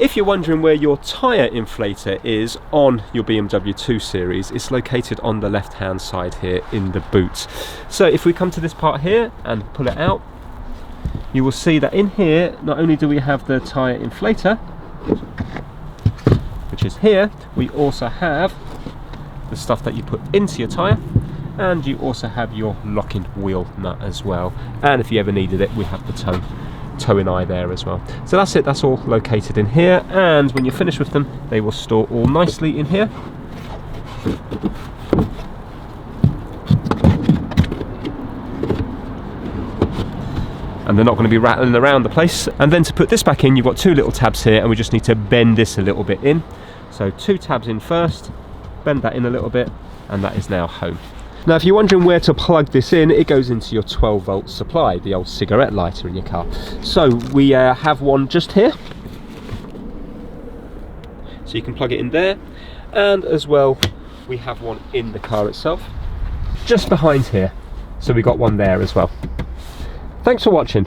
If you're wondering where your tyre inflator is on your BMW 2 Series, it's located on the left hand side here in the boot. So if we come to this part here and pull it out, you will see that in here not only do we have the tyre inflator, which is here, we also have the stuff that you put into your tyre, and you also have your locking wheel nut as well. And if you ever needed it, we have the towing eye there as well. So that's it, that's all located in here, and when you're finished with them, they will store all nicely in here. And they're not going to be rattling around the place. And then to put this back in, you've got two little tabs here, and we just need to bend this a little bit in. So two tabs in first, bend that in a little bit, and that is now home. Now if you're wondering where to plug this in, it goes into your 12-volt supply, the old cigarette lighter in your car. So we have one just here, so you can plug it in there, and as well we have one in the car itself, just behind here, so we got one there as well. Thanks for watching.